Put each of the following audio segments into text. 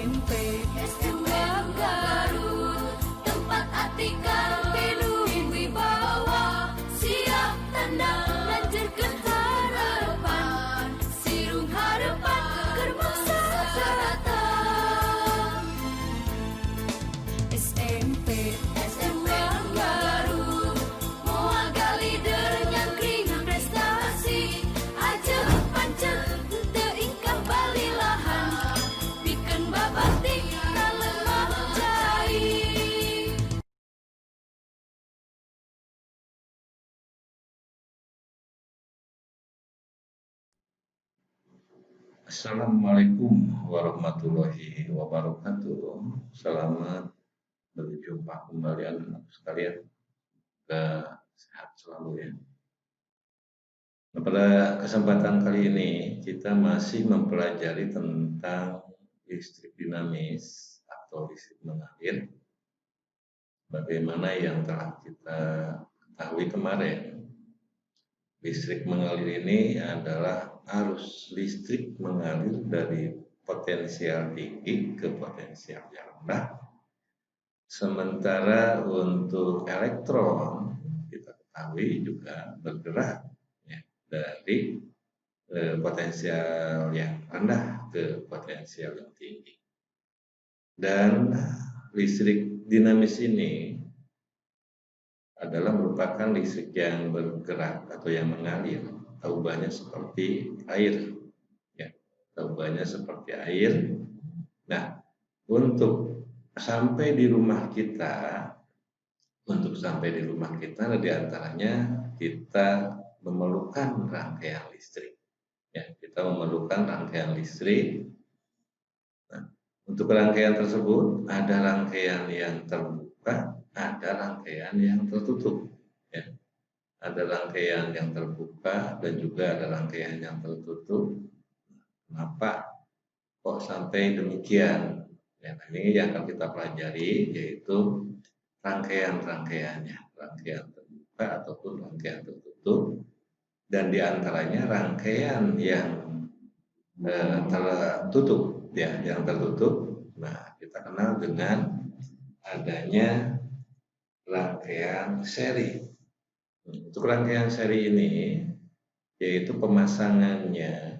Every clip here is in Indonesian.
SMP S2 Garut, tempat atikan penuh wibawa, siap tandang lanjutkan harapan, sirung harapan kermasa datang. SMP S2 Garut, moal gali dengan keringat prestasi, aja pancen teu ingkah balilahan, bikin babati kalemah cai. Assalamualaikum warahmatullahi wabarakatuh. Selamat berjumpa kembali anak-anak sekalian. Sehat selalu ya. Nah, pada kesempatan kali ini kita masih mempelajari tentang listrik dinamis atau listrik mengalir. Bagaimana yang telah kita ketahui kemarin, listrik mengalir ini adalah arus listrik mengalir dari potensial tinggi ke potensial yang rendah. Sementara untuk elektron kita ketahui juga bergerak ya, dari potensial yang rendah ke potensial yang tinggi. Dan listrik dinamis ini adalah merupakan listrik yang bergerak atau yang mengalir. Ubahnya seperti air, ya. Ubahnya seperti air. Nah, untuk sampai di rumah kita, diantaranya kita memerlukan rangkaian listrik. Ya, kita memerlukan rangkaian listrik. Nah, untuk rangkaian tersebut ada rangkaian yang terbuka, ada rangkaian yang tertutup. Ya. Ada rangkaian yang terbuka dan juga ada rangkaian yang tertutup. Kenapa kok sampai demikian? Ya, ini yang akan kita pelajari yaitu rangkaian-rangkaiannya, rangkaian terbuka ataupun rangkaian tertutup, dan diantaranya rangkaian yang tertutup, ya, yang tertutup. Nah, kita kenal dengan adanya rangkaian seri. Untuk rangkaian seri ini, yaitu pemasangannya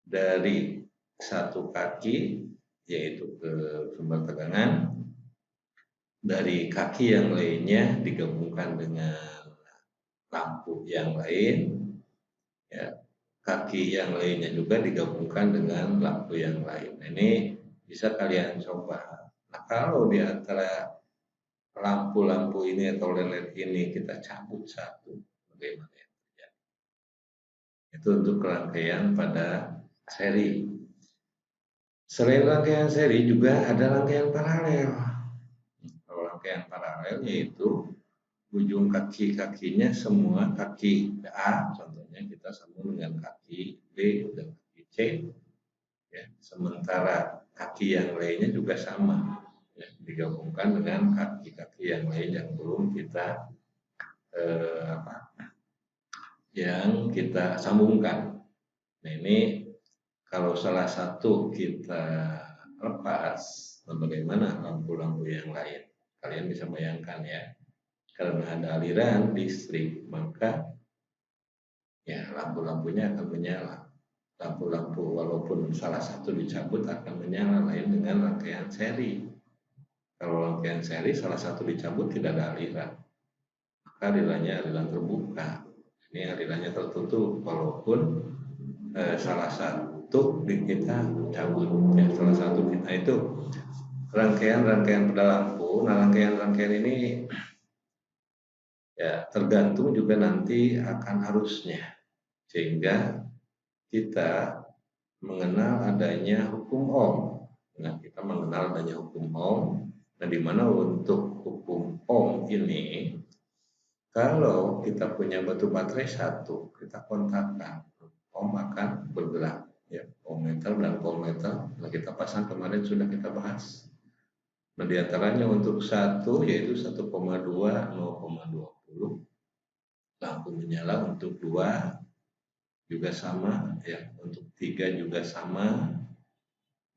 dari satu kaki, yaitu ke sumber tegangan, dari kaki yang lainnya digabungkan dengan lampu yang lain, ya, kaki yang lainnya juga digabungkan dengan lampu yang lain. Nah, ini bisa kalian coba. Nah, kalau di antara lampu-lampu ini atau led ini kita cabut satu, bagaimana yang terjadi? Itu untuk rangkaian pada seri. Selain rangkaian seri juga ada rangkaian paralel. Kalau rangkaian paralel yaitu ujung kaki-kakinya semua kaki A, contohnya kita sambung dengan kaki B dan kaki C. Ya, sementara kaki yang lainnya juga sama. Ya, digabungkan dengan kaki-kaki yang lain yang belum kita yang kita sambungkan. Nah, ini kalau salah satu kita lepas, bagaimana lampu-lampu yang lain? Kalian bisa bayangkan ya, karena ada aliran listrik, maka ya lampu-lampunya akan menyala. Lampu-lampu walaupun salah satu dicabut akan menyala, lain dengan rangkaian seri. Kalau rangkaian seri salah satu dicabut tidak ada aliran, maka alirannya aliran terbuka. Ini alirannya tertutup walaupun salah satu kita cabut. Ya, salah satu kita itu rangkaian-rangkaian pada lampu. Nah, rangkaian-rangkaian ini ya tergantung juga nanti akan arusnya, sehingga kita mengenal adanya hukum Ohm. Nah, kita mengenal adanya hukum Ohm. Nah, di mana untuk hukum Ohm ini, kalau kita punya batu baterai satu, kita kontakkan, Ohm akan bergerak. Ya, ohmmeter dan voltmeter. Nah, kita pasang kemarin sudah kita bahas. Nah, diantaranya untuk satu yaitu 1,2, 0,20. Lampu menyala. Untuk 2 juga sama, ya. Untuk 3 juga sama.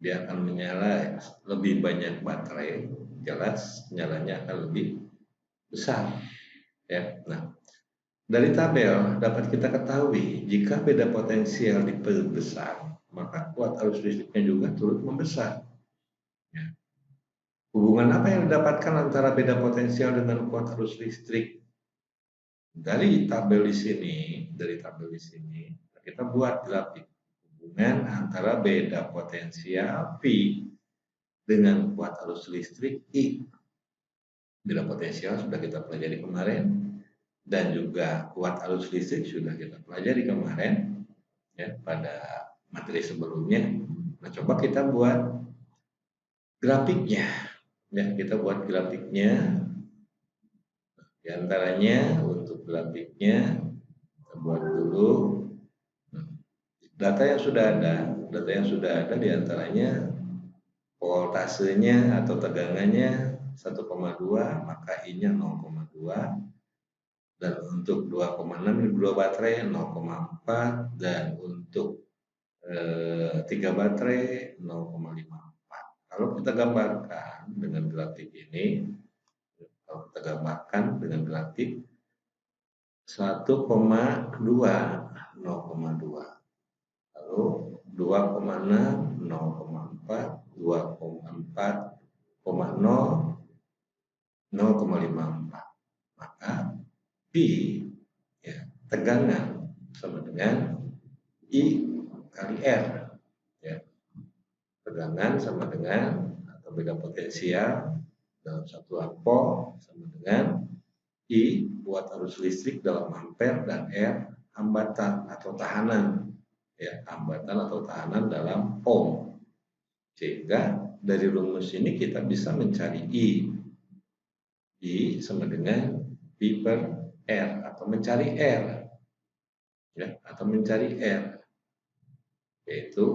dia akan menyala lebih banyak baterai, jelas nyalanya akan lebih besar. Ya, nah dari tabel dapat kita ketahui jika beda potensial diperbesar, maka kuat arus listriknya juga turut membesar. Ya. Hubungan apa yang didapatkan antara beda potensial dengan kuat arus listrik? Dari tabel di sini kita buat grafik hubungan antara beda potensial V dengan kuat arus listrik I. Beda potensial sudah kita pelajari kemarin, dan juga kuat arus listrik sudah kita pelajari kemarin ya pada materi sebelumnya. Nah, coba kita buat grafiknya. Ya, kita buat grafiknya. Di antaranya untuk grafiknya kita buat dulu data yang sudah ada di antaranya voltasenya atau tegangannya 1,2, maka I-nya 0,2, dan untuk 2,6 ini 2 baterai 0,4, dan untuk 3 baterai 0,54. Kalau kita gambarkan dengan grafik ini, kalau kita gambarkan dengan grafik 1,2 0,2, lalu 2,6 0,4, 2,4 0 0,54, maka P ya, tegangan sama dengan I kali R ya. Tegangan sama dengan atau beda potensial dalam satu ampere sama dengan I kuat arus listrik dalam ampere, dan R hambatan atau tahanan ya, hambatan atau tahanan dalam ohm. Sehingga dari rumus ini kita bisa mencari I sama dengan P per R, atau mencari R ya, atau mencari R, yaitu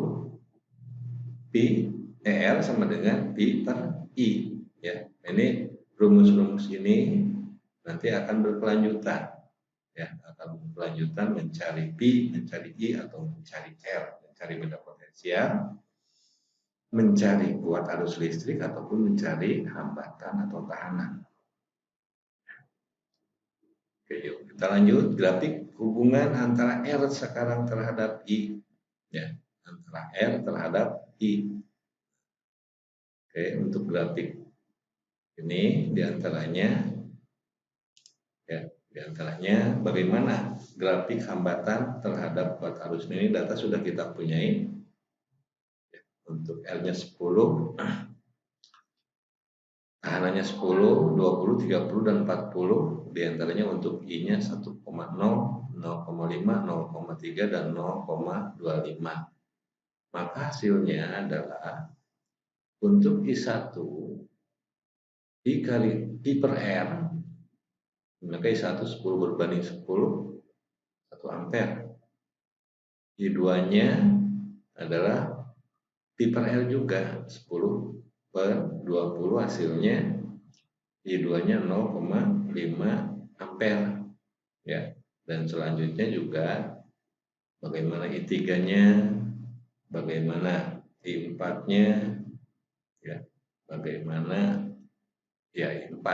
R sama dengan P per I ya. Ini rumus-rumus ini nanti akan berkelanjutan ya, akan berkelanjutan mencari P, mencari I, atau mencari R, mencari beda potensial, mencari kuat arus listrik, ataupun mencari hambatan atau tahanan. Oke, yuk kita lanjut grafik hubungan antara R sekarang terhadap I ya, antara R terhadap I. Oke, untuk grafik ini diantaranya bagaimana grafik hambatan terhadap kuat arus ini, data sudah kita punyai. Untuk R-nya 10, tahanannya 10, 20, 30, dan 40. Diantaranya untuk I-nya 1,0, 0,5, 0,3, dan 0,25. Maka hasilnya adalah untuk I1 I kali I per R, maka I1 10 berbanding 10, 1 ampere. I2-nya adalah P per R juga 10 per 20, hasilnya I2-nya 0,5 ampere ya. Dan selanjutnya juga bagaimana I3-nya, bagaimana I4-nya ya, bagaimana ya I4,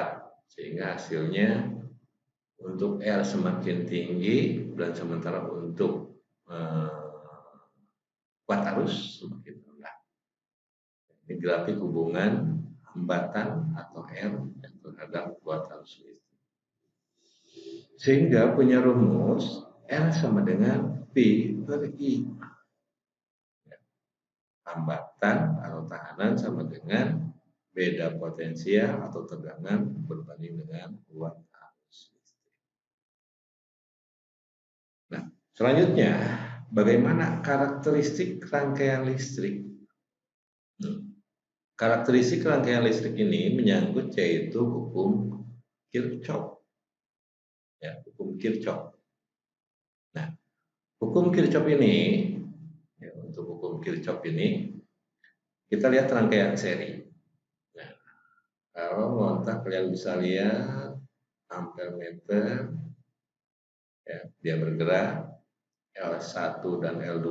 sehingga hasilnya untuk R semakin tinggi dan sementara untuk kuat arus semakin rendah. Ini grafik hubungan hambatan atau R terhadap kuat arus listrik. Sehingga punya rumus R sama dengan P per I. Hambatan atau tahanan sama dengan beda potensial atau tegangan berbanding dengan kuat arus listrik. Nah, selanjutnya bagaimana karakteristik rangkaian listrik? Karakteristik rangkaian listrik ini menyangkut yaitu hukum Kirchhoff. Ya, hukum Kirchhoff. Nah, hukum Kirchhoff ini, ya, untuk hukum Kirchhoff ini kita lihat rangkaian seri. Nah, kalau ngontak kalian bisa lihat ampere meter, ya, dia bergerak. L1 dan L2,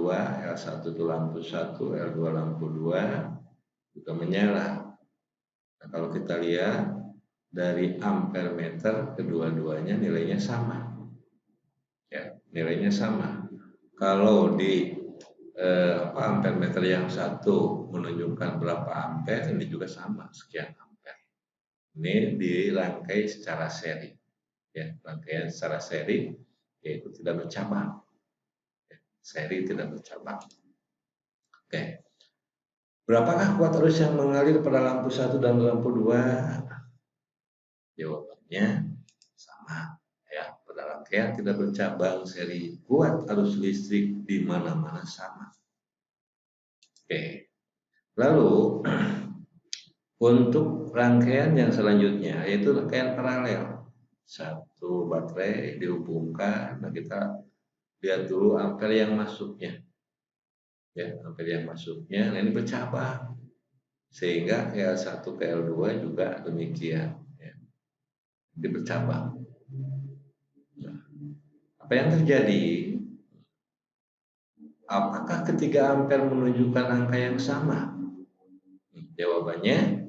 L1 itu lampu 1, L2 lampu 2 juga menyala. Nah, kalau kita lihat dari ampere meter kedua-duanya nilainya sama. Ya, nilainya sama. Kalau di ampere meter yang satu menunjukkan berapa ampere, ini juga sama, sekian ampere. Ini dirangkai secara seri. Ya, rangkaian secara seri yaitu tidak bercabang. Seri tidak bercabang. Oke. Berapakah kuat arus yang mengalir pada lampu 1 dan lampu 2? Jawabannya sama. Ya, pada rangkaian tidak bercabang seri kuat arus listrik di mana-mana sama. Oke. Lalu untuk rangkaian yang selanjutnya yaitu rangkaian paralel. Satu baterai dihubungkan, nah kita lihat dulu ampere yang masuknya. Ya, ampere yang masuknya, nah ini bercabang. Sehingga L1 ke L2 juga demikian. Ya. Ini bercabang. Nah, apa yang terjadi? Apakah ketiga ampere menunjukkan angka yang sama? Jawabannya,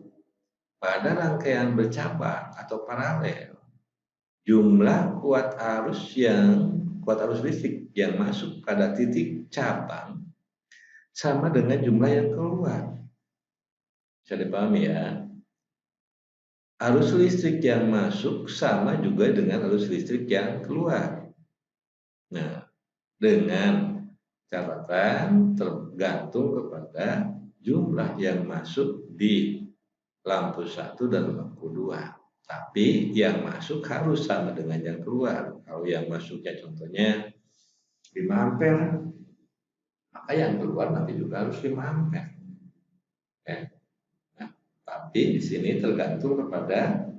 pada rangkaian bercabang atau paralel, jumlah kuat arus listrik yang masuk pada titik cabang sama dengan jumlah yang keluar. Bisa dipahami ya? Arus listrik yang masuk sama juga dengan arus listrik yang keluar. Nah, dengan catatan tergantung kepada jumlah yang masuk di lampu 1 dan lampu 2. Tapi yang masuk harus sama dengan yang keluar. Kalau yang masuknya contohnya 5 ampere, maka yang keluar nanti juga harus 5 ampere. Ya. Nah, tapi di sini tergantung kepada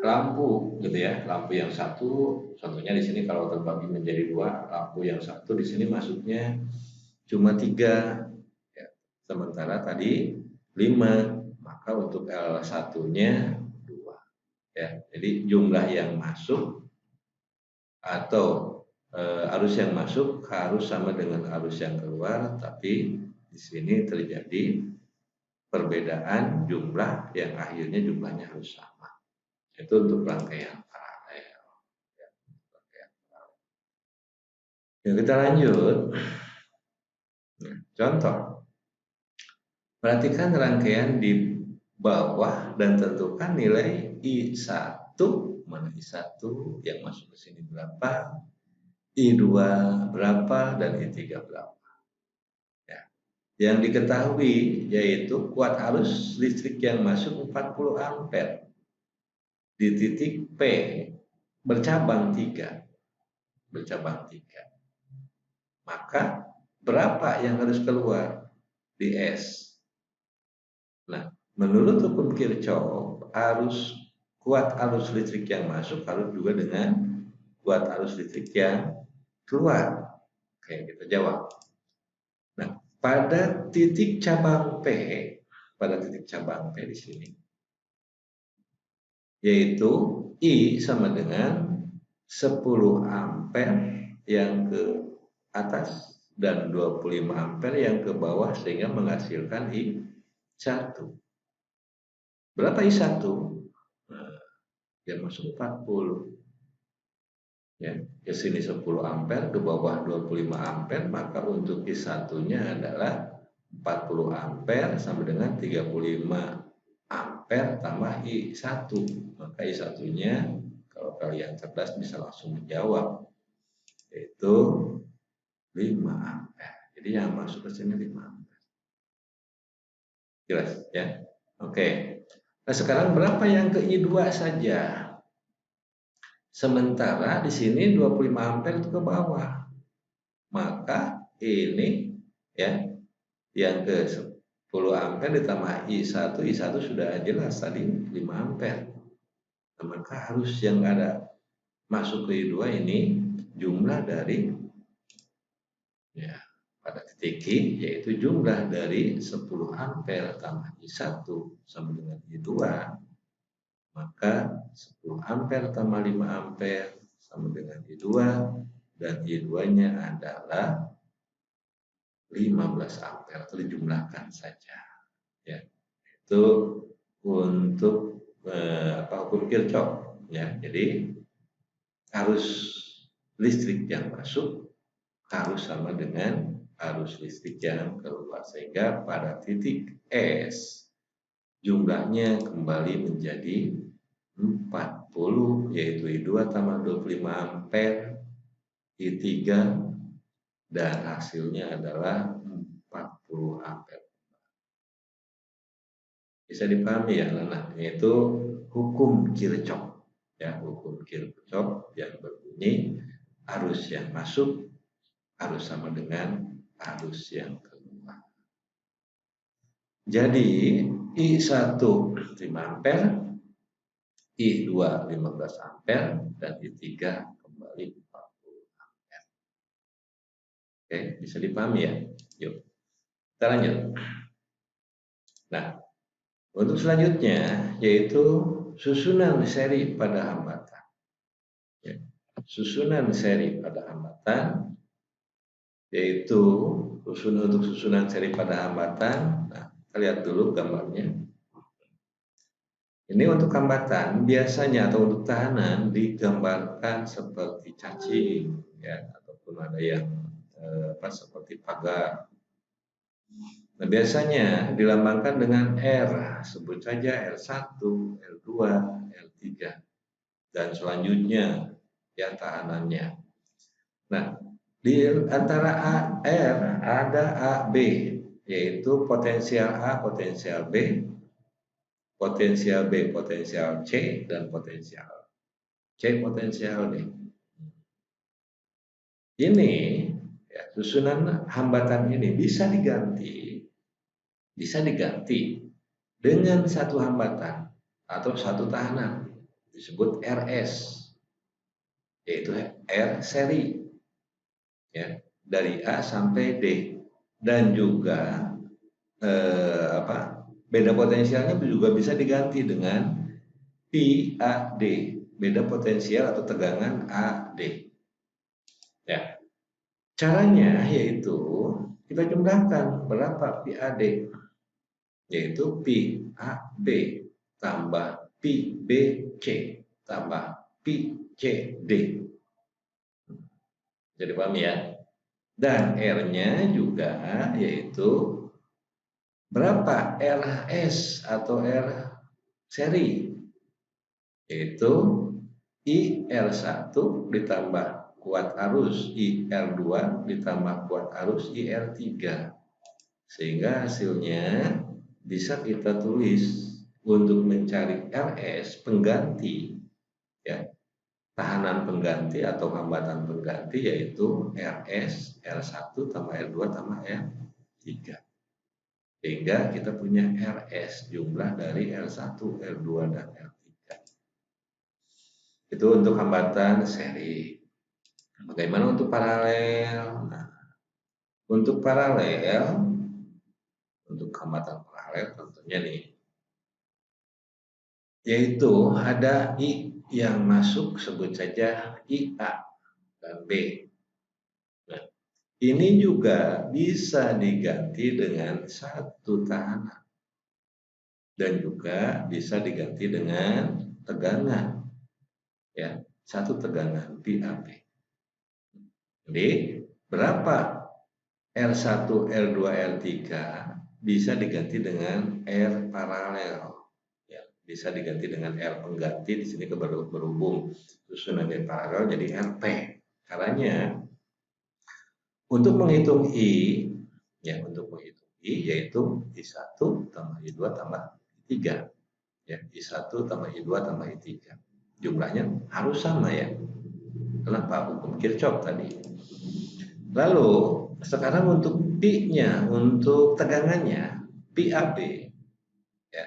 lampu, gitu ya. Lampu yang satu, contohnya di sini kalau terbagi menjadi 2, lampu yang satu di sini masuknya cuma 3, ya. Sementara tadi 5, maka untuk L1-nya 2. Ya. Jadi jumlah yang masuk atau arus yang masuk harus sama dengan arus yang keluar, tapi di sini terjadi perbedaan jumlah yang akhirnya jumlahnya harus sama. Itu untuk rangkaian paralel. Ya, kita lanjut. Contoh, perhatikan rangkaian di bawah dan tentukan nilai I1, mana I1 yang masuk ke sini berapa, I2 berapa, dan I3 berapa. Ya. Yang diketahui yaitu kuat arus listrik yang masuk 40 ampere di titik P bercabang 3. Maka berapa yang harus keluar di S? Nah, menurut hukum Kirchhoff, kuat arus listrik yang masuk harus juga dengan kuat arus listrik yang keluar. Oke, kita jawab. Nah, pada titik cabang P di sini, yaitu I sama dengan 10 ampere yang ke atas dan 25 ampere yang ke bawah sehingga menghasilkan I1. Berapa I1? Nah, yang masuk 40. Ya, ke sini 10 ampere, ke bawah 25 ampere, maka untuk I1-nya adalah 40 ampere sama dengan 35 ampere tambah I1. Maka I1-nya kalau kalian cerdas bisa langsung menjawab, yaitu 5 ampere. Jadi yang masuk ke sini 5 ampere. Jelas ya? Oke. Nah, sekarang berapa yang ke I2 saja? Sementara di sini 25 ampere itu ke bawah. Maka ini ya yang ke 10 ampere ditambah I1 sudah jelas tadi 5 ampere. Nah, maka harus yang ada masuk ke I2 ini jumlah dari ya pada titik I, yaitu jumlah dari 10 ampere tambah I1 sama dengan I2, maka 10 ampere tambah 5 ampere sama dengan I2 dan I2-nya adalah 15 ampere, atau dijumlahkan saja. Ya, itu untuk hukum Kirchhoff. Ya, jadi arus listrik yang masuk harus sama dengan arus listrik yang keluar, sehingga pada titik S jumlahnya kembali menjadi 40, yaitu I2 tambah 25 ampere I3, dan hasilnya adalah 40 ampere. Bisa dipahami ya, nah itu hukum Kirchhoff. Ya, hukum Kirchhoff yang berbunyi arus yang masuk harus sama dengan arus yang keluar. Jadi I1 5 ampere, I2 15 ampere, dan I3 kembali 40 ampere. Oke, bisa dipahami ya? Yuk, kita lanjut. Nah, untuk selanjutnya yaitu susunan seri pada hambatan. Ya, susunan seri pada hambatan yaitu untuk susunan seri pada hambatan. Nah, kita lihat dulu gambarnya. Ini untuk hambatan biasanya atau untuk tahanan digambarkan seperti cacing, ya, ataupun ada yang seperti pagar. Nah, biasanya dilambangkan dengan R, sebut saja R1, R2, R3, dan selanjutnya ya tahanannya. Nah, di antara R ada AB, yaitu potensial A, potensial B, potensial B, potensial C, dan potensial C, potensial D. Ini ya, susunan hambatan ini bisa diganti dengan satu hambatan atau satu tahanan, disebut RS, yaitu R seri, ya, dari A sampai D, dan juga beda potensialnya juga bisa diganti dengan PAD, beda potensial atau tegangan AD. Ya, caranya yaitu kita jumlahkan berapa PAD, yaitu PAB tambah PBC tambah PCD. Jadi paham ya? Dan R-nya juga yaitu berapa RS atau R seri, yaitu IR1 ditambah kuat arus IR2 ditambah kuat arus IR3, sehingga hasilnya bisa kita tulis untuk mencari RS pengganti, ya, tahanan pengganti atau hambatan pengganti, yaitu RS R1 tambah R2 tambah R3, sehingga kita punya RS jumlah dari R1, R2, dan R3. Itu untuk hambatan seri. Bagaimana untuk paralel? Nah, untuk paralel, untuk hambatan paralel tentunya nih, yaitu ada I yang masuk, sebut saja IA dan B. Nah, ini juga bisa diganti dengan satu tahanan dan juga bisa diganti dengan tegangan, ya, satu tegangan PAB. Jadi berapa R1, R2, R3 bisa diganti dengan R paralel, ya, bisa diganti dengan R pengganti. Di sini berhubung susunan R paralel jadi RP. Caranya untuk menghitung I, ya, untuk menghitung I yaitu I1 tambah I2 tambah I3, ya, I1 tambah I2 tambah I3. Jumlahnya harus sama, ya. Kenapa? Hukum Kirchhoff tadi. Lalu sekarang untuk P-nya, untuk tegangannya, PAB, ya,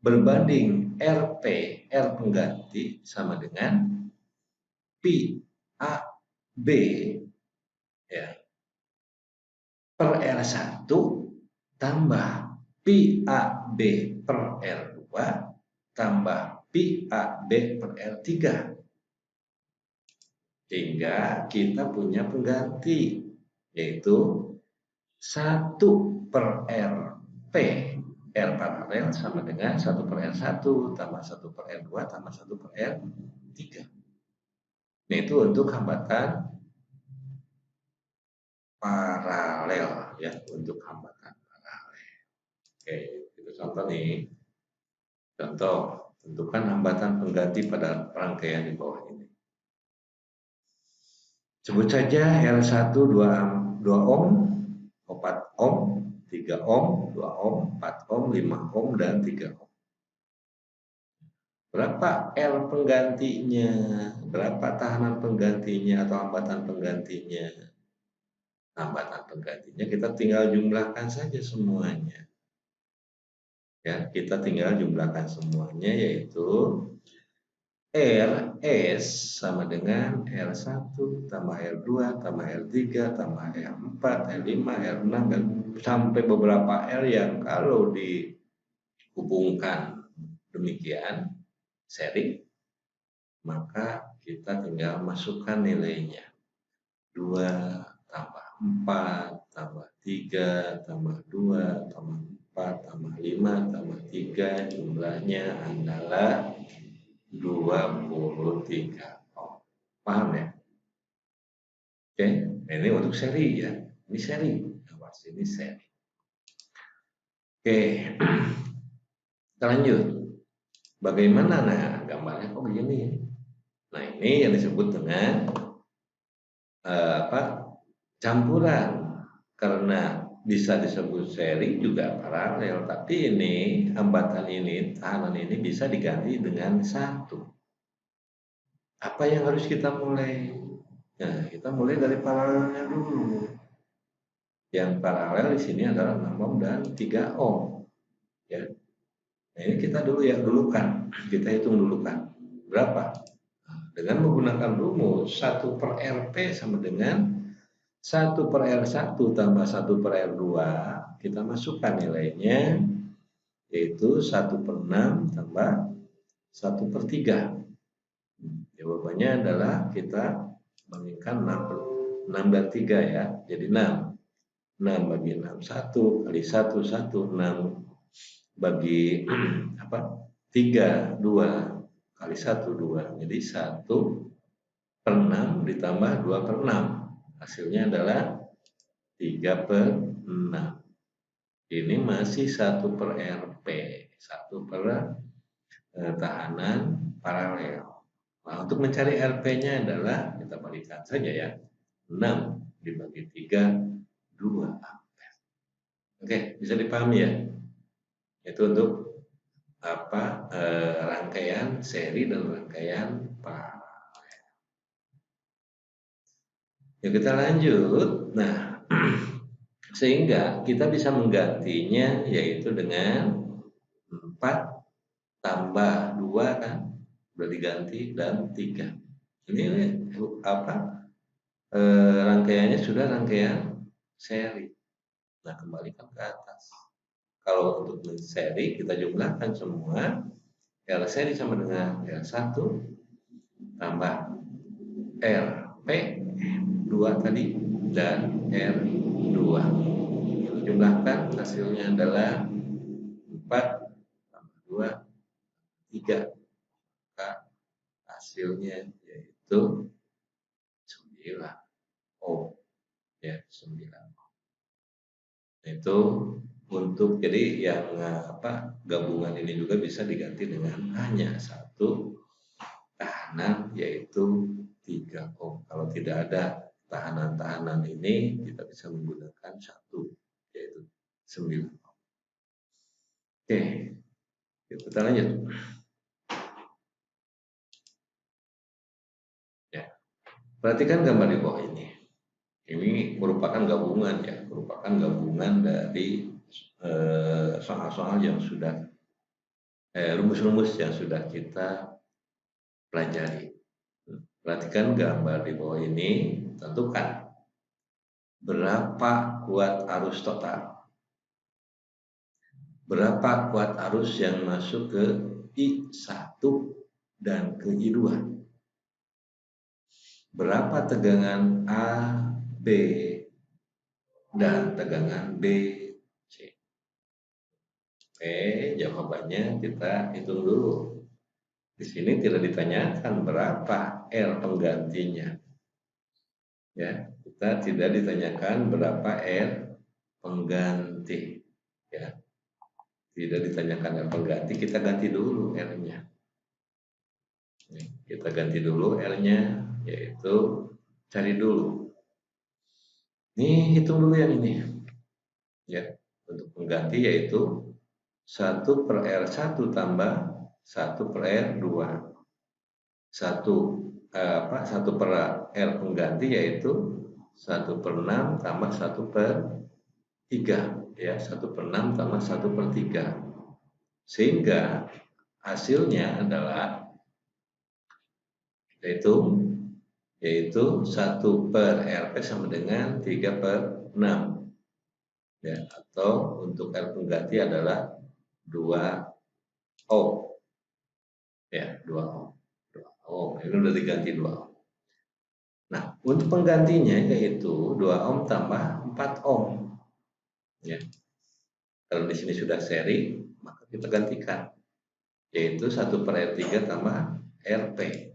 berbanding RP, R pengganti, sama dengan PAB, ya, per R1 tambah PAB per R2 tambah PAB per R3. Sehingga kita punya pengganti, yaitu 1 per RP. R paralel sama dengan 1 per R1 tambah 1 per R2 tambah 1 per R3. Nah, itu untuk hambatan paralel ya, untuk hambatan paralel. Oke, itu contoh nih. Contoh, tentukan hambatan pengganti pada rangkaian di bawah ini. Sebut saja L1 2 ohm, 4 ohm, 3 ohm, 2 ohm, 4 ohm, 5 ohm, dan 3 ohm. Berapa L penggantinya? Berapa tahanan penggantinya atau hambatan penggantinya? Hambatan penggantinya kita tinggal jumlahkan saja semuanya. Ya, kita tinggal jumlahkan semuanya, yaitu RS sama dengan R1 tambah R2 tambah R3 tambah R4 R5 R6 dan sampai beberapa R yang kalau dihubungkan demikian seri, maka kita tinggal masukkan nilainya. 2 tambah 4 tambah 3 tambah 2 tambah 4 tambah 5 tambah 3, jumlahnya adalah 23 ohm. Paham ya? Oke, ini untuk seri ya. Ini seri. Awas, ini seri. Oke, kita lanjut. Bagaimana gambarnya kok begini? Nah, ini yang disebut dengan campuran, karena bisa disebut seri juga paralel, tapi ini hambatan ini, tahanan ini bisa diganti dengan 1. Apa yang harus kita mulai? Nah, kita mulai dari paralelnya dulu. Yang paralel di sini adalah 6 ohm dan 3 ohm. Ya. Nah, ini kita dulukan. Kita hitung dulu kan. Berapa? Dengan menggunakan rumus 1 per RP sama dengan 1 per R1 tambah 1 per R2, kita masukkan nilainya, yaitu 1 per 6 tambah 1 per 3. Jawabannya adalah kita bandingkan 6 dan 3 ya, jadi 6. 6 bagi 6, 1 kali 1, 1, 6 bagi 3, 2 kali 1, 2. Jadi 1 per 6 ditambah 2 per 6. Hasilnya adalah 3 per 6. Ini masih 1 per RP, 1 per tahanan paralel. Nah, untuk mencari RP-nya adalah kita balikan saja ya. 6 dibagi 3, 2 ampere. Oke, bisa dipahami ya? Itu untuk rangkaian seri dan rangkaian paralel. Ya, kita lanjut. Nah, sehingga kita bisa menggantinya yaitu dengan 4 tambah 2 kan udah diganti dan 3. Ini rangkaiannya sudah rangkaian seri. Nah, kembalikan ke atas. Kalau untuk seri kita jumlahkan semua. R seri sama dengan R1 tambah RP 2 tadi dan R2. Kita jumlahkan, hasilnya adalah 4 tambah 2, 3. Maka hasilnya yaitu 9 ohm ya, 9 ohm. Itu untuk jadi yang gabungan ini juga bisa diganti dengan hanya 1 tahanan yaitu 3 ohm. Kalau tidak ada tahanan-tahanan ini kita bisa menggunakan 1 yaitu 9 ohm. Oke, kita lanjut. Ya. Perhatikan gambar di bawah ini. Ini merupakan gabungan ya, merupakan gabungan dari soal-soal yang sudah rumus-rumus yang sudah kita pelajari. Perhatikan gambar di bawah ini, tentukan berapa kuat arus total, berapa kuat arus yang masuk ke I1 dan ke I2. berapa tegangan A, B, dan tegangan B, C. Oke, jawabannya kita hitung dulu. Di sini tidak ditanyakan berapa R penggantinya. Ya, kita tidak ditanyakan berapa R pengganti. Ya, tidak ditanyakan R pengganti, kita ganti dulu R-nya. Kita ganti dulu R-nya, yaitu cari dulu. Ini hitung dulu yang ini. Ya, untuk pengganti yaitu 1 per R1 tambah 1 per R2. 1 per R pengganti yaitu 1 per 6 tambah 1 per 3. Ya, 1 per 6 tambah 1 per 3. Sehingga hasilnya adalah yaitu 1 per RP sama dengan 3 per 6. Ya, atau untuk R pengganti adalah 2 ohm. Ya, 2 ohm. 2 ohm. Ini sudah diganti 2 ohm. Nah, untuk penggantinya yaitu 2 ohm tambah 4 ohm. Ya. Kalau di sini sudah seri, maka kita gantikan. Yaitu 1 per R3 tambah RP.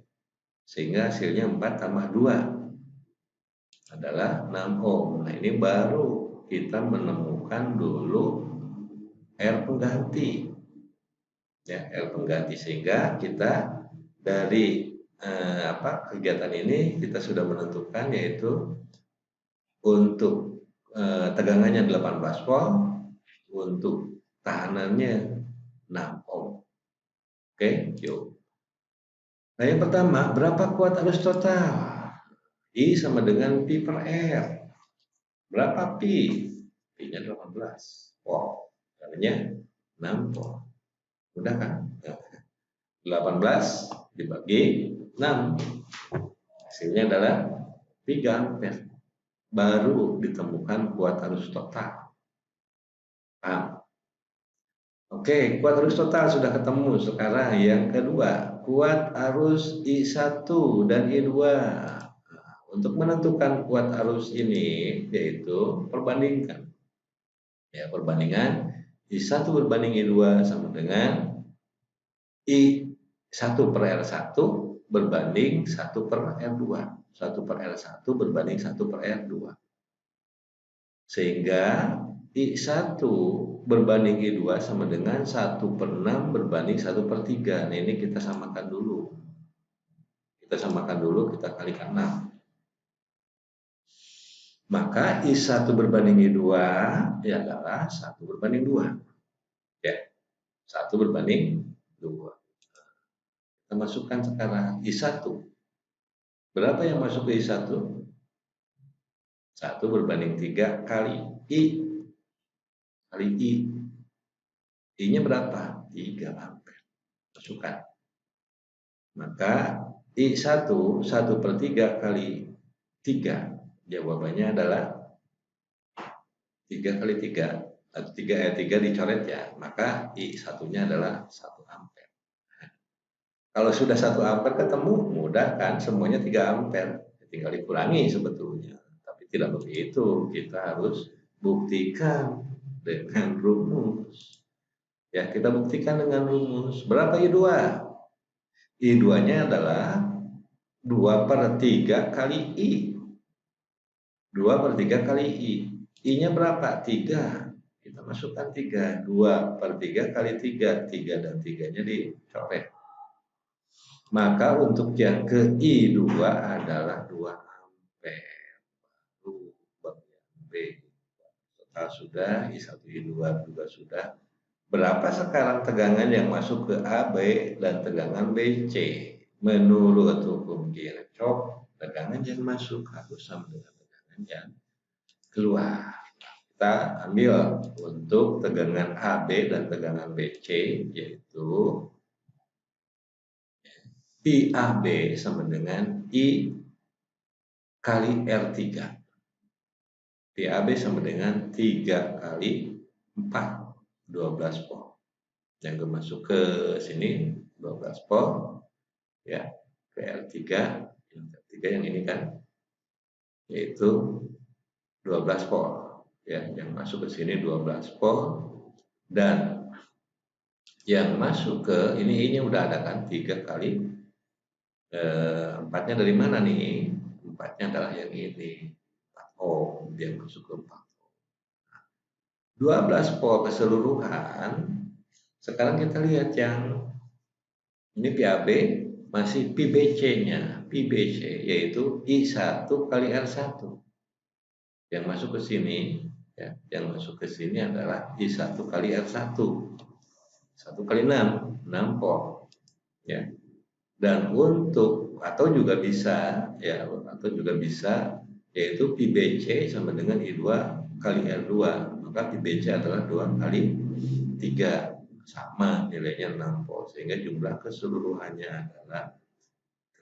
Sehingga hasilnya 4 tambah 2 adalah 6 ohm. Nah, ini baru kita menemukan dulu R pengganti. Ya, R pengganti, sehingga kita dari kegiatan ini kita sudah menentukan yaitu untuk tegangannya 18 volt, untuk tahanannya 6 ohm. Oke, yuk. Nah, yang pertama, berapa kuat arus total? I sama dengan Pi per R. Berapa Pi? Pi-nya 18 volt. Kalinya 6 volt. Mudah kan? 18 dibagi 6. Hasilnya adalah 3 ampere. Baru ditemukan kuat arus total. Paham? Oke, kuat arus total sudah ketemu. Sekarang yang kedua, kuat arus I1 dan I2. Untuk menentukan kuat arus ini yaitu perbandingkan. Ya, perbandingan I1 berbanding I2 sama dengan I1 per R1 berbanding 1 per R2. 1 per R1 berbanding 1 per R2. Sehingga I1 berbanding I2 sama dengan 1 per 6 berbanding 1 per 3. Nah, ini kita samakan dulu. Kita samakan dulu, kita kalikan 6. Maka I1 berbanding I2 ya adalah 1 berbanding 2. Ya, 1 berbanding 2. Kita masukkan sekarang I1. Berapa yang masuk ke I1? 1 berbanding 3 kali I. Kali I. I-nya berapa? 3 ampere. Masukkan. Maka I1 1 per 3 kali 3. Jawabannya adalah 3 kali 3. Atau 3 dicoret ya. Maka I1-nya adalah 1 ampere. Kalau sudah 1 ampere ketemu, mudah kan? Semuanya 3 ampere. Tinggal dikurangi sebetulnya. Tapi tidak begitu. Kita harus buktikan dengan rumus. Ya, kita buktikan dengan rumus. Berapa I2? I2-nya adalah 2 per 3 kali I. 2 per 3 kali I. I-nya berapa? 3. Kita masukkan 3. 2 per 3 kali 3. 3 dan 3-nya dicoret. Maka untuk yang ke I2 adalah 2 ampere. Baru bagian B. Total sudah, I1, I2 juga sudah. Berapa sekarang tegangan yang masuk ke AB dan tegangan BC? Menurut hukum Kirchhoff, tegangan yang masuk harus sama dengan tegangan yang keluar. Kita ambil untuk tegangan AB dan tegangan BC, yaitu IAB sama dengan I kali R3. IAB sama dengan 3 kali 4. 12 volt. Yang masuk ke sini 12 volt ya, ke R3, yang ke 3 3 yang ini kan, yaitu 12 volt ya, yang masuk ke sini 12 volt, dan yang masuk ke ini udah ada kan 3 kali 4-nya dari mana nih? 4-nya adalah yang ini 4 ohm, dia masuk ke 4 ohm. 12 volt keseluruhan. Sekarang kita lihat yang ini PAB masih PBC-nya, PBC yaitu I1 kali R1. Yang masuk ke sini ya, yang masuk ke sini adalah I1 kali R1. 1 kali 6 volt ya. Dan untuk atau juga bisa ya, atau juga bisa yaitu PBC sama dengan I2 kali R2. Maka PBC adalah 2 kali 3 sama nilainya 6 volt, sehingga jumlah keseluruhannya adalah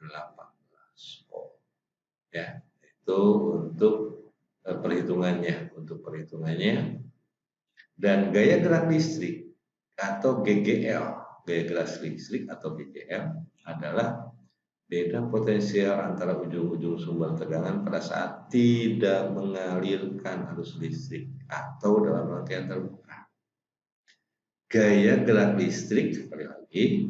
18 volt ya. Itu untuk perhitungannya. Dan gaya gerak listrik atau GGL, gaya gerak listrik atau GGL adalah beda potensial antara ujung-ujung sumber tegangan pada saat tidak mengalirkan arus listrik atau dalam rangkaian terbuka. Gaya gerak listrik, sekali lagi,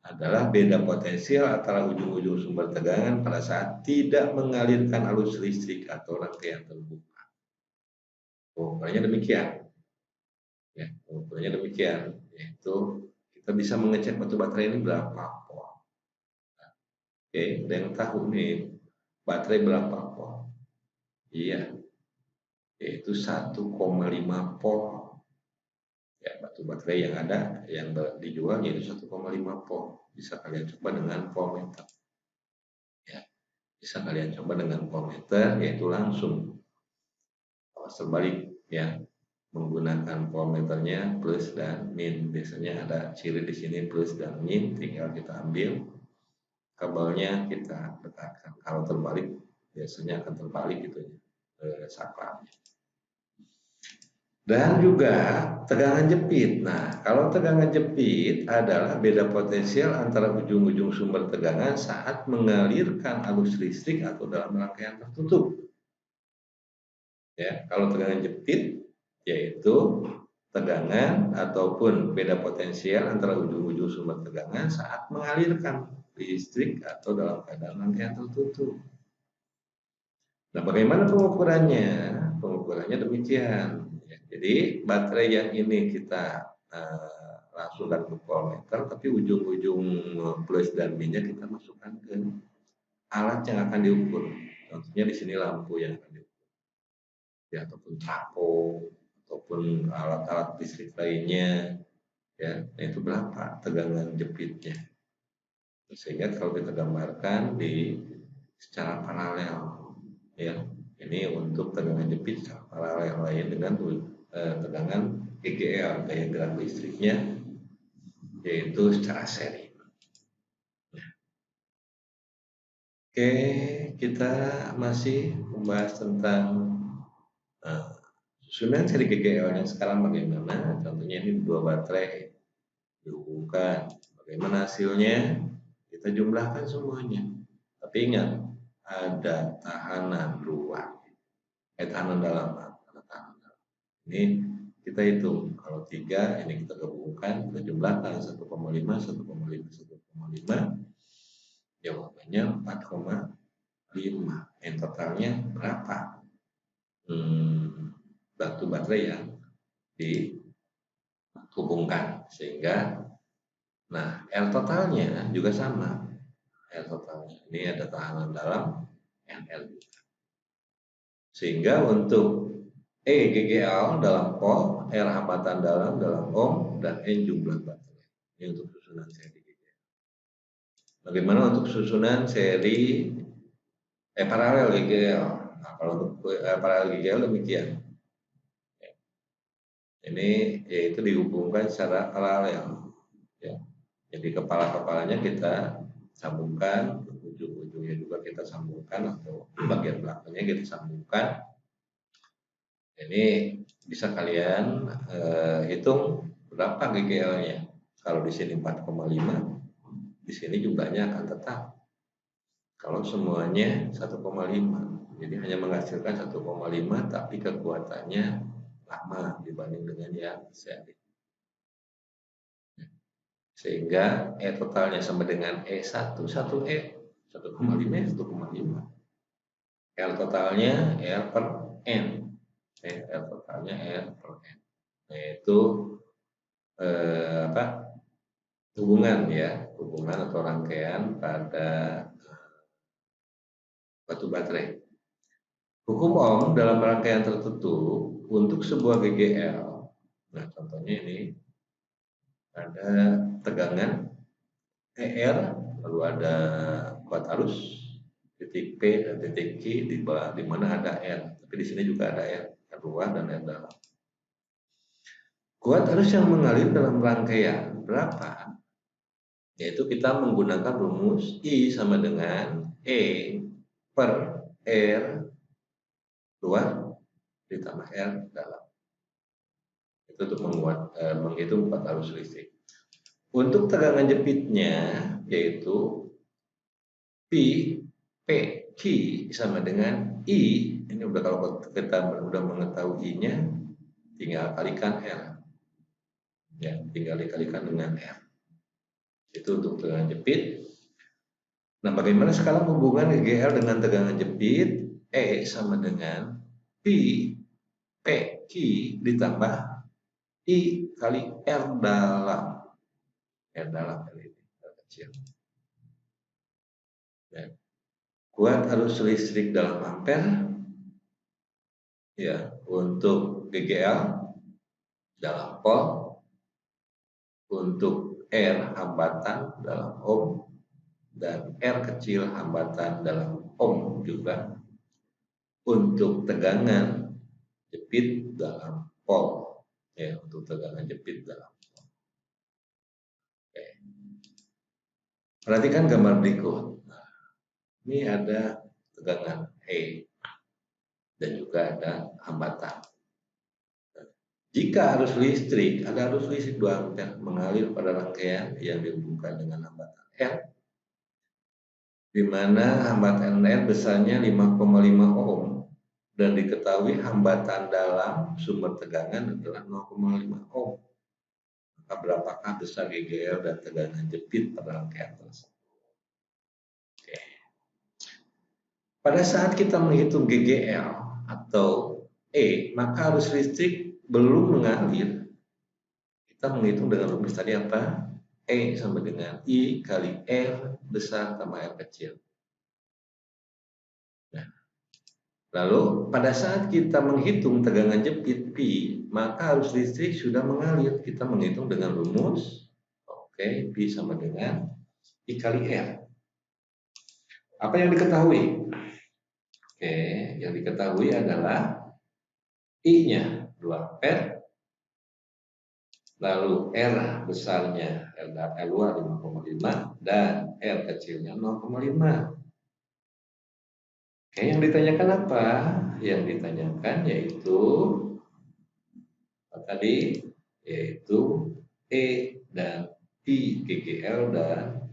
adalah beda potensial antara ujung-ujung sumber tegangan pada saat tidak mengalirkan arus listrik atau rangkaian terbuka. Pengukurannya demikian. Ya, pengukurannya demikian, yaitu kita bisa mengecek batu baterai ini berapa volt. Oke, ada yang tahu nih baterai berapa volt? Iya, yaitu 1,5 volt. Ya, batu baterai yang ada yang dijual yaitu 1,5 volt. Bisa kalian coba dengan voltmeter. Ya, bisa kalian coba dengan voltmeter, yaitu langsung terbalik ya, menggunakan voltmeternya plus dan min. Biasanya ada ciri di sini plus dan min, tinggal kita ambil kabelnya, kita dekatkan. Kalau terbalik biasanya akan terbalik gitu ya, saklarnya. Dan juga tegangan jepit. Nah, kalau tegangan jepit adalah beda potensial antara ujung-ujung sumber tegangan saat mengalirkan arus listrik atau dalam rangkaian tertutup. Ya, kalau tegangan jepit yaitu tegangan ataupun beda potensial antara ujung-ujung sumber tegangan saat mengalirkan listrik atau dalam keadaan rangkaian tertutup. Nah, bagaimana pengukurannya? Pengukurannya demikian. Jadi baterai yang ini kita langsungkan ke voltmeter, tapi ujung-ujung plus dan minnya kita masukkan ke alat yang akan diukur. Contohnya di sini lampu yang akan diukur, ya, ataupun trafo, ataupun alat-alat listrik lainnya, ya. Nah, itu berapa tegangan jepitnya? Sehingga kalau kita gambarkan di secara paralel, ya, ini untuk tegangan jepit secara paralel lain dengan tegangan GGL, gaya gerak listriknya, yaitu secara seri. Oke, kita masih membahas tentang susunan seri GGL yang sekarang bagaimana. Contohnya ini 2 baterai dihubungkan. Bagaimana hasilnya? Kita jumlahkan semuanya. Tapi ingat, ada tahanan luar, tahanan dalam. Ini kita hitung, kalau 3 ini kita gabungkan, kita jumlahkan 1,5, 1,5, 1,5, jawabannya 4,5. Yang totalnya berapa? Batu baterai yang dihubungkan, sehingga nah R totalnya juga sama. R totalnya ini ada tahanan dalam NL juga. Sehingga untuk E GGL dalam volt, R hambatan dalam ohm, dan N jumlah baterai. Ini untuk susunan seri GGL. Bagaimana untuk susunan seri paralel GGL? Nah, kalau untuk paralel GGL demikian. Ini yaitu dihubungkan secara paralel. Ya. Jadi kepala-kepalanya kita sambungkan, ujung-ujungnya juga kita sambungkan, atau bagian belakangnya kita sambungkan. Ini bisa kalian hitung berapa GGL-nya. Kalau di sini 4,5, di sini jumlahnya akan tetap. Kalau semuanya 1,5. Jadi hanya menghasilkan 1,5 tapi kekuatannya lama dibanding dengan yang seri. Sehingga E totalnya sama dengan E1, 1E, 1,5, 1,5. L totalnya R per N. L totalnya R per N. Yaitu hubungan ya, hubungan atau rangkaian pada batu baterai. Hukum Ohm dalam rangkaian tertentu untuk sebuah GGL. Nah, contohnya ini ada tegangan ER, lalu ada kuat arus, titik P dan titik Q di mana ada R. Tapi di sini juga ada R luar dan R dalam. Kuat arus yang mengalir dalam rangkaian berapa? Yaitu kita menggunakan rumus I sama dengan E per R luar ditambah R dalam. Itu untuk menghitung kuat arus listrik. Untuk tegangan jepitnya yaitu P P Q sama dengan I. Ini udah kalau kita udah mengetahuinya, tinggal kalikan R. Ya, tinggal dikalikan dengan R. Itu untuk tegangan jepit. Nah, bagaimana sekarang hubungan GGL dengan tegangan jepit? E sama dengan P P Q ditambah I kali R dalam. R dalam kali ini, R kecil. Ya. Kuat arus listrik dalam ampere ya untuk GGL dalam volt, untuk R hambatan dalam ohm, dan R kecil hambatan dalam ohm juga, untuk tegangan jepit dalam volt ya, untuk tegangan jepit dalam volt. Oke. Perhatikan gambar berikut. Nah, ini ada tegangan E dan juga ada hambatan. Jika arus listrik, ada arus listrik 2 ampere mengalir pada rangkaian yang dihubungkan dengan hambatan R, di mana hambatan R besarnya 5,5 ohm dan diketahui hambatan dalam sumber tegangan adalah 0,5 ohm. Maka berapakah besar GGL dan tegangan jepit pada rangkaian tersebut? Oke. Pada saat kita menghitung GGL atau E, maka arus listrik belum mengalir. Kita menghitung dengan rumus tadi apa? E sama dengan I kali R besar tambah R kecil. Nah, lalu pada saat kita menghitung tegangan jepit P, maka arus listrik sudah mengalir. Kita menghitung dengan rumus P sama dengan I kali R. Apa yang diketahui? Yang diketahui adalah I-nya 2 ampere, lalu R besarnya R luar 5,5 dan R kecilnya 0,5. Yang ditanyakan apa? Yang ditanyakan yaitu tadi yaitu E dan I GGL dan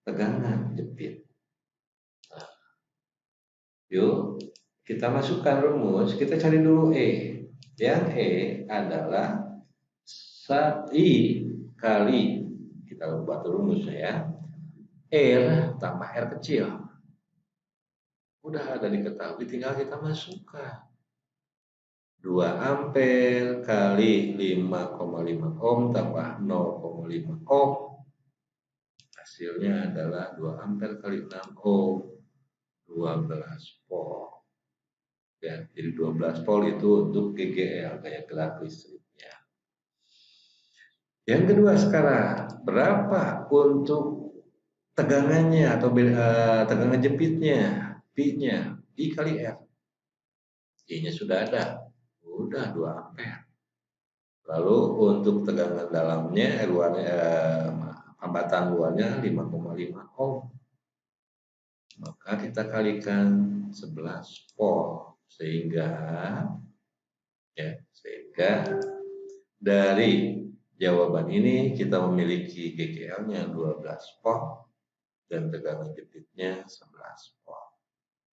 tegangan jepit. Nah, yuk kita masukkan rumus, kita cari dulu E. Yang E adalah I kali, kita buat rumusnya ya, R tambah R kecil. Udah ada diketahui, tinggal kita masukkan. 2 ampere kali 5,5 ohm tambah 0,5 ohm. Hasilnya adalah 2 ampere kali 6 ohm, 12 volt. Ya, jadi 12 volt itu untuk GGL, gaya gerak listriknya. Yang kedua sekarang, berapa untuk tegangannya atau tegangan jepitnya, P-nya, I kali R. I-nya sudah ada, udah 2 ampere. Lalu untuk tegangan dalamnya, hambatan luarnya 5,5 ohm. Maka kita kalikan 11 volt sehingga dari jawaban ini kita memiliki GGL-nya 12 volt dan tegangan jepitnya 11 volt.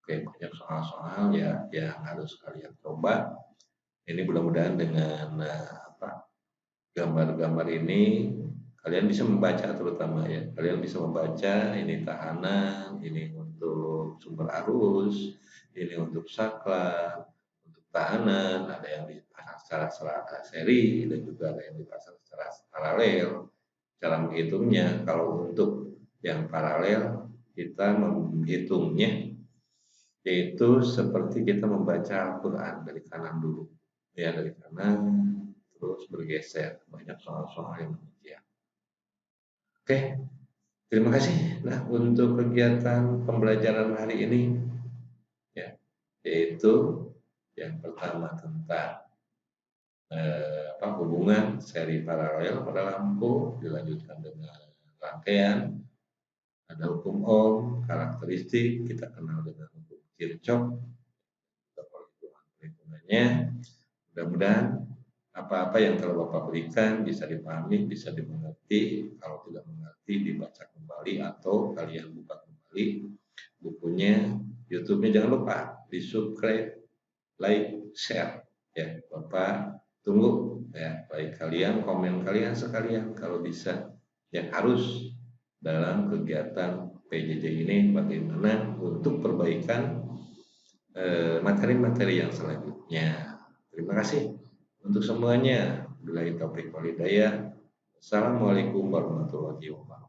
Oke, banyak soal-soal ya yang harus kalian coba. Ini mudah-mudahan dengan gambar-gambar ini kalian bisa membaca, terutama ya kalian bisa membaca ini tahanan, ini untuk sumber arus, ini untuk saklar, untuk tahanan ada yang dipasang secara seri dan juga ada yang dipasang secara paralel. Cara menghitungnya, kalau untuk yang paralel kita menghitungnya yaitu seperti kita membaca Al-Quran dari kanan dulu, ya dari kanan terus bergeser, banyak soal-soal yang demikian. Oke, terima kasih. Nah, untuk kegiatan pembelajaran hari ini, ya, yaitu yang pertama tentang hubungan seri paralel pada lampu, dilanjutkan dengan rangkaian, ada hukum Ohm, karakteristik, kita kenal dengan hukum Kirchhoff, kita perhitungan-perhitungannya. Mudah-mudahan apa-apa yang telah Bapak berikan bisa dipahami, bisa dimengerti. Kalau tidak mengerti, dibaca kembali atau kalian buka kembali bukunya, YouTube-nya. Jangan lupa di subscribe, like, share. Ya, Bapak tunggu ya, like kalian, komen kalian sekalian kalau bisa. Yang harus dalam kegiatan PJJ ini bagaimana untuk perbaikan materi-materi yang selanjutnya. Terima kasih untuk semuanya. Billahi taufiq wal hidayah. Assalamualaikum warahmatullahi wabarakatuh.